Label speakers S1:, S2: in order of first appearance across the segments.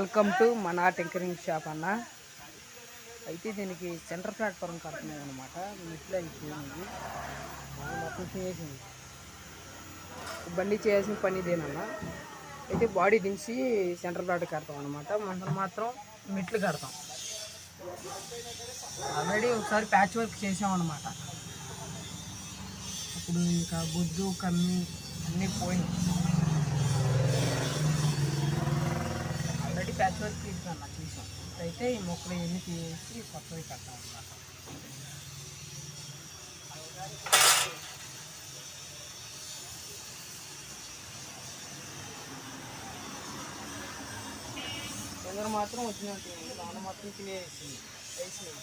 S1: Welcome to మన tinkering shop అన్న. అయితే దీనికి సెంటర్ ప్లాట్ఫారం కడుతున్నాయి అనమాట. ఇట్లా అయిపోయింది మొత్తం చేసింది. బండి చేయాల్సిన పని ఇదేనన్నా. అయితే బాడీ దించి సెంటర్ ప్లాట్ కడతాం అనమాట. మనం మాత్రం మెట్లు కడతాం. ఆల్రెడీ ఒకసారి ప్యాచ్ వర్క్ చేసామన్నమాట. ఇప్పుడు ఇంకా బొద్దు కమ్మి అన్నీ పోయినాయి. ఆల్రెడీ ప్యాచ్ వర్క్ చేసాం చూసాం. అయితే ఈ మొక్కలు ఇవన్నీ తీసి కొత్తవి కట్టాం అన్నమాట. కొందరు మాత్రం వచ్చినట్టు దాని మాత్రం తినేసింది వేసినాయి.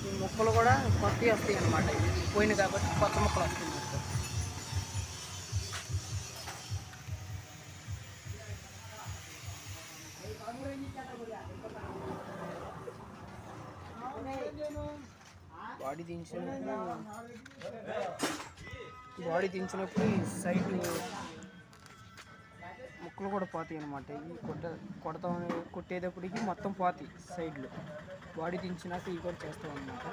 S1: ఈ మొక్కలు కూడా కొత్తవి వస్తాయి అన్నమాట. ఇది పోయినాయి కాబట్టి కొత్త మొక్కలు వస్తాయి. బాడీ దించినప్పుడు ఈ సైడ్ ముక్కలు కూడా పోతాయి అన్నమాట. ఇవి కొట్టేటప్పటికి మొత్తం పోతాయి సైడ్లు. బాడీ దించినాక ఇవి కూడా చేస్తాం అన్నమాట.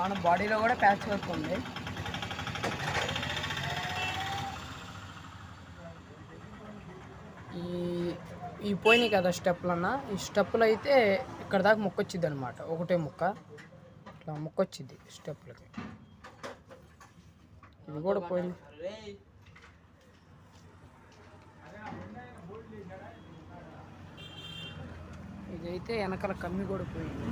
S1: మన బాడీలో కూడా ప్యాచ్ వర్క్ ఉంది. ఈ పోయినాయి కదా స్టెప్పులు అన్న. ఈ స్టెప్పులు అయితే ఇక్కడ దాకా ముక్క వచ్చింది అనమాట. ఒకటే ముక్క ఇట్లా ముక్క వచ్చింది స్టెప్పులకి. ఇది కూడా పోయింది. ఇదైతే వెనకాల కమ్మి కూడా పోయింది.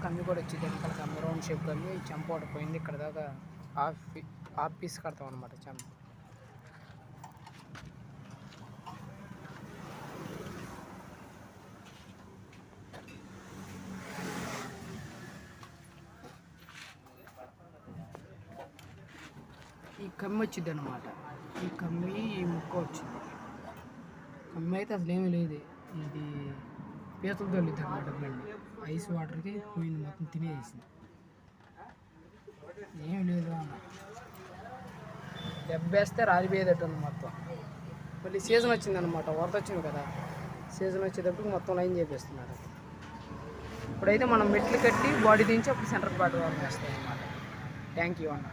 S1: కమ్మి కూడా వచ్చింది వెనకాల కమ్మి. రౌండ్ షేప్ కమ్మి. చెంప కూడా పోయింది. ఇక్కడ దాకా హాఫ్ పీస్ కడతాం అనమాట చెంప. ఈ కమ్మి వచ్చింది అనమాట. ఈ కమ్మి ఈ ముక్క వచ్చింది. కమ్మి అయితే అసలు ఏమీ లేదు. ఇది పీతలు తొలిద్ది అనమాట. బండి ఐస్ వాటర్కి పోయింది, మొత్తం తినేసింది. ఏమి లేదు అన్న. దెబ్బేస్తే రాలిపోయేటట్టు ఉంది మొత్తం. మళ్ళీ సీజన్ వచ్చిందనమాట. వరద వచ్చింది కదా. సీజన్ వచ్చేటప్పుడు మొత్తం లైన్ చేపిస్తున్నారు. ఇప్పుడైతే మనం మెట్లు కట్టి బాడీ దించి అప్పుడు సెంటర్ ప్లాట్ వేస్తాం అన్నమాట. థ్యాంక్ యూ అన్న.